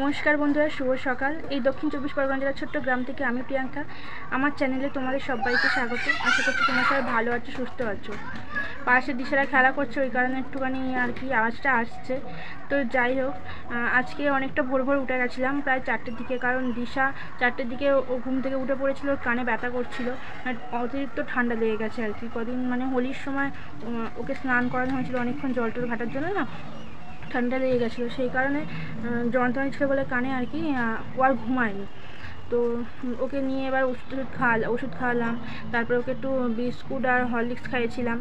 नमस्कार बंधुरा शुभ सकाल। এই দক্ষিণ চব্বিশ পরগনা জেলার ছোট্ট গ্রাম থেকে আমি প্রিয়াঙ্কা আমার চ্যানেলে তোমাদের সবাইকে স্বাগত। আশা করছি তোমরা সবাই ভালো আছো, সুস্থ আছো। পাশে দিশারা খেলা করছে, ওই কারণে একটুখানি আর কি আওয়াজটা আসছে। তো যাই হোক, আজকে অনেকটা ভোর ভোর উঠে গেছিলাম প্রায় 4টের দিকে, কারণ দিশা 4টের দিকে ও ঘুম থেকে উঠে পড়েছিল, কানে ব্যথা করছিল, অতিরিক্ত ঠান্ডা লেগে গেছে আর কি। কদিন মানে হোলির সময় ওকে স্নান করানো হয়েছিল অনেকক্ষণ জল টল ঘাটার জন্য, না ঠান্ডা লেগে গেছিলো, সেই কারণে যন্ত্রণা ছিল বলে কানে আর কি ও আর ঘুমায়নি। তো ওকে নিয়ে এবার ওষুধ খাওয়ালাম, তারপরে ওকে একটু বিস্কুট আর হরলিক্স খাইয়েছিলাম।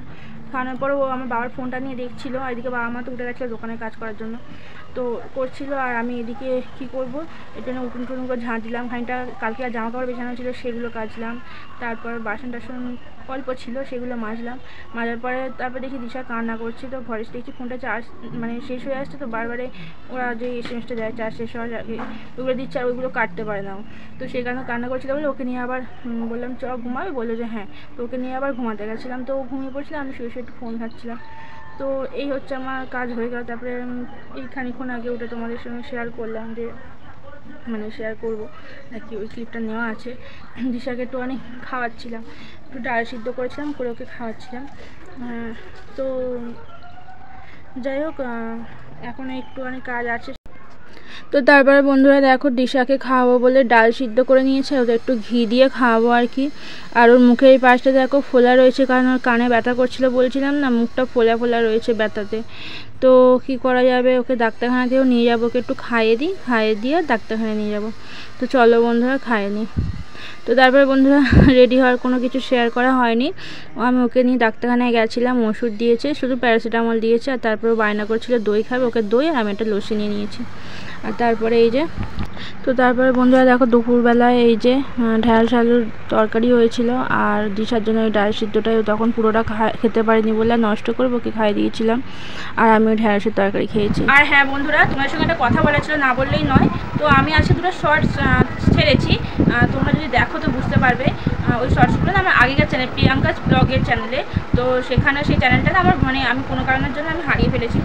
খাওয়ানোর পরে ও আমার বাবার ফোনটা নিয়ে দেখছিলো, আর এদিকে বাবা মা তো উঠে গেছিলো দোকানে কাজ করার জন্য, তো করছিল। আর আমি এদিকে কী করবো, এটা নিয়ে উঠুন টুন করে ঝাঁট দিলাম, খানিকটা কালকে আর জামা কাপড় বেছানো ছিল সেগুলো কাচলাম, তারপর বাসন টাসন অল্প ছিল সেগুলো মাজলাম। মাজার পরে তারপর দেখি দিশা কান্না করছে, তো ঘরে দেখছি ফোনটা চার্জ মানে শেষ হয়ে আসছে, তো বারবারে ওরা যে এসএমএসটা দেয় চার্জ শেষ হওয়ার আগে ওগুলো দিচ্ছে, আর ওইগুলো কাটতে পারে না। তো সেই কারণে কান্না করছিল বলে ওকে নিয়ে আবার বললাম চ ঘুমাবে, বললো যে হ্যাঁ। তো ওকে নিয়ে আবার ঘুমাতে গেছিলাম, তো ও ঘুমিয়ে পড়ছিলাম, আমি শুয়ে শুয়ে একটু ফোন ঘাঁটছিলাম। তো এই হচ্ছে আমার কাজ হয়ে গেল। তারপরে এই খানিক্ষণ আগে ওটা তোমাদের সঙ্গে শেয়ার করলাম, যে মানে শেয়ার করবো নাকি ওই ক্লিপটা নেওয়া আছে। দিশাকে একটু অনেক খাওয়াচ্ছিলাম, একটু ডাল সিদ্ধ করেছিলাম, করে ওকে খাওয়াচ্ছিলাম। তো যাই হোক, এখন একটু অনেক কাজ আছে। তো তারপরে বন্ধুরা দেখো, দিশাকে খাওয়াবো বলে ডাল সিদ্ধ করে নিয়েছে, ওদের একটু ঘি দিয়ে খাওয়াবো আর কি। আর ওর মুখের এই পাশটা দেখো ফোলা রয়েছে, কারণ ওর কানে ব্যথা করছিল বলছিলাম না, মুখটা ফোলা ফোলা রয়েছে ব্যথাতে। তো কি করা যাবে, ওকে ডাক্তারখানাতেও নিয়ে যাবো, ওকে একটু খাইয়ে দিয়ে ডাক্তারখানায় নিয়ে যাবো। তো চলো বন্ধুরা খাইয়ে নিই। তো তারপরে বন্ধুরা রেডি হওয়ার কোনো কিছু শেয়ার করা হয়নি, আমি ওকে নিয়ে ডাক্তারখানায় গেছিলাম, ওষুধ দিয়েছে, শুধু প্যারাসিটামল দিয়েছে, আর তারপরে বায়না করছিল দই খাবে, ওকে দই আর আমি একটা লস্যি নিয়ে নিয়েছি। আর তারপরে এই যে, তো তারপরে বন্ধুরা দেখো দুপুরবেলায় এই যে ঢ্যাঁড়স আলুর তরকারি হয়েছিল, আর দিশার জন্য ওই ডাল সিদ্ধটাই তখন পুরোটা খেতে পারিনি বলে নষ্ট করবো, ওকে খাইয়ে দিয়েছিলাম, আর আমি ওই ঢ্যাঁড়সের তরকারি খেয়েছি। আর হ্যাঁ বন্ধুরা, তোমার সঙ্গে একটা কথা বলা ছিল, না বললেই নয়। তো আমি আজকে দুটো শর্টস ছেড়েছি, তোমরা যদি দেখো তো বুঝতে পারবে। ওই শর্টসগুলো না আমার আগেকার চ্যানেল প্রিয়াঙ্কাজ ব্লগের চ্যানেলে, তো সেখানে সেই চ্যানেলটা না আমার মানে আমি কোনো কারণের জন্য আমি হারিয়ে ফেলেছি,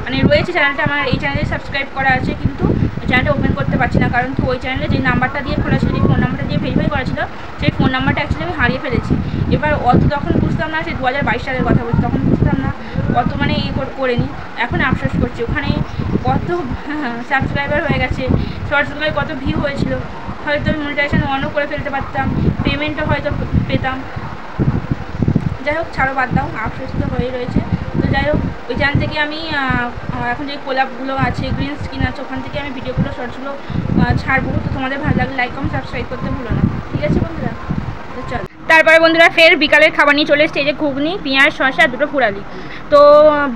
মানে রয়েছে চ্যানেলটা আমার এই চ্যানেলে সাবস্ক্রাইব করা আছে, কিন্তু চ্যানেলটা ওপেন করতে পারছি না, কারণ তো ওই চ্যানেলে যে নাম্বারটা দিয়ে খোলা ছিল, যে ফোন নাম্বারটা দিয়ে ভেরিফাই করা ছিল, সেই ফোন নাম্বারটা অ্যাকচুয়ালি আমি হারিয়ে ফেলেছি। এবার অত তখন বুঝতাম না, সেই 2022 সালের কথা বলছি, তখন বুঝতাম না, অত মানে করে নিই, এখন আফসোস করছি। ওখানে কত সাবস্ক্রাইবার হয়ে গেছে, শর্টসগুলোয় কত ভিউ হয়েছিল, হয়তো আমি মনিটাইজেশন অনও করে ফেলতে পারতাম, পেমেন্টও হয়তো পেতাম। যাই হোক ছাড়ো, বাদ দাও, আফসোস তো হয়েই রয়েছে। তো যাই হোক, ওই চ্যানেল থেকে আমি এখন যে কোলাপগুলো আছে, গ্রিন স্ক্রিন আছে, ওখান থেকে আমি ভিডিওগুলো শর্টসগুলো ছাড়বো। তো তোমাদের ভালো লাগলে লাইক কমেন্ট সাবস্ক্রাইব করতে ভুলো না, ঠিক আছে বন্ধুরা? তো চলো, তারপরে বন্ধুরা ফের বিকালের খাবার নিয়ে চলে এসেছে, এই যে ঘুগনি, পেঁয়াজ, শসা, দুটো ফুরালি। তো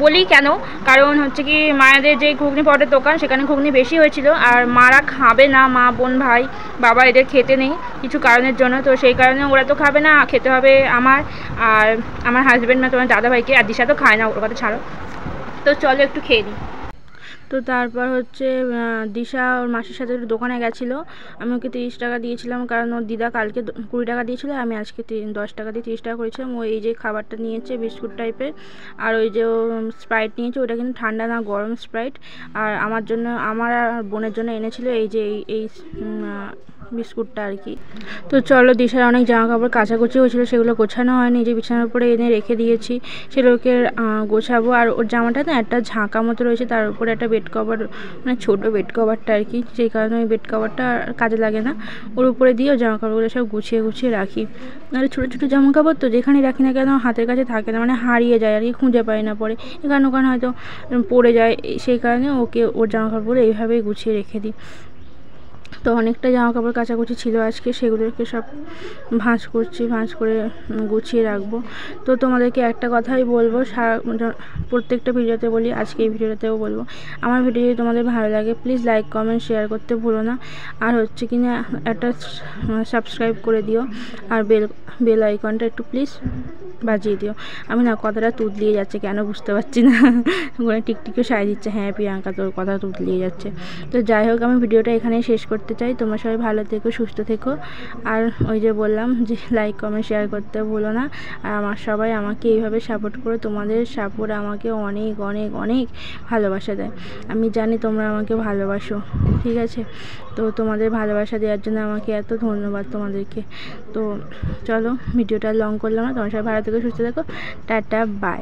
বলি কেন, কারণ হচ্ছে কি মায়েদের যে ঘুগনি পাউডার দোকান, সেখানে ঘুগনি বেশি হয়েছিল, আর মারা খাবে না, মা বোন ভাই বাবা এদের খেতে নেই কিছু কারণের জন্য, তো সেই কারণে ওরা তো খাবে না, খেতে হবে আমার আর আমার হাজব্যান্ড, মানে তোমার দাদাভাইকে, আর দিশা তো খায় না, ওর কথা ছাড়ো। তো চলো একটু খেয়ে নিই। তো তারপর হচ্ছে দিশা ওর মাসির সাথে দোকানে গেছিলো, আমি ওকে 30 টাকা দিয়েছিলাম, কারণ ওর দিদা কালকে 20 টাকা দিয়েছিলো, আমি আজকে 10 টাকা দিয়ে 30 টাকা করেছিলাম। ও এই যে খাবারটা নিয়েছে বিস্কুট টাইপের, আর ওই যে স্প্রাইট নিয়েছে, ওটা কিন্তু ঠান্ডা না, গরম স্প্রাইট। আর আমার জন্য, আমার আর বোনের জন্য এনেছিল এই যে এই বিস্কুটটা আর কি। তো চলো, দিশার অনেক জামা কাপড় কাচাকুচি হয়েছিল, সেগুলো গোছানো হয়নি, যে বিছানার উপরে এনে রেখে দিয়েছি, সেগুলোকে গোছাবো। আর ওর জামাটা না একটা ঝাঁকা মতো রয়েছে, তার উপরে একটা বেড কভার, মানে ছোটো বেড কভারটা আর কি, সেই কারণে ওই বেড কভারটা কাজে লাগে না, ওর উপরে দিয়ে জামা কাপড়গুলো সব গুছিয়ে রাখি। নাহলে ছোটো ছোটো জামা কাপড় তো যেখানে রাখি না কেন হাতের কাছে থাকে না, মানে হারিয়ে যায় আর কি, খুঁজে পাই না পরে, এখানে ওখানে হয়তো পড়ে যায়, সেই কারণে ওকে ওর জামা কাপড়গুলো এইভাবেই গুছিয়ে রেখে দিই। তো অনেকটা জামা কাপড় কাচাকুচি ছিল আজকে, সেগুলোকে সব ভাঁজ করে গুছিয়ে রাখবো। তো তোমাদেরকে একটা কথাই বলবো, প্রত্যেকটা ভিডিওতে বলি, আজকে এই ভিডিওতেও বলবো, আমার ভিডিও যদি তোমাদের ভালো লাগে প্লিজ লাইক কমেন্ট শেয়ার করতে ভুলো না, আর হচ্ছে কি না একটা সাবস্ক্রাইব করে দিও, আর বেল আইকনটা একটু প্লিজ বাজিয়ে দিও। আমি না কথাটা তুতলিয়ে যাচ্ছে, কেন বুঝতে পারছি না। ওখানে টিকটিকিও সায় দিচ্ছে, হ্যাঁ প্রিয়াঙ্কা তোর কথা তুতলিয়ে যাচ্ছে। তো যাই হোক, আমি ভিডিওটা এখানেই শেষ করতে চাই। তোমরা সবাই ভালো থেকো, সুস্থ থেকো। আর ওই যে বললাম যে লাইক কমেন্ট শেয়ার করতে ভুলো না। আর আমার সবাই আমাকে এইভাবে সাপোর্ট করো, তোমাদের সাপোর্ট আমাকে অনেক অনেক অনেক ভালোবাসা দেয়। আমি জানি তোমরা আমাকে ভালোবাসো, ঠিক আছে? তো তোমাদের ভালোবাসা দেওয়ার জন্য আমাকে এত ধন্যবাদ তোমাদেরকে। তো চলো, ভিডিওটা লং করলাম না। তোমার সবাই ভালো থেকো, সুস্থ থেকো। Tata, by.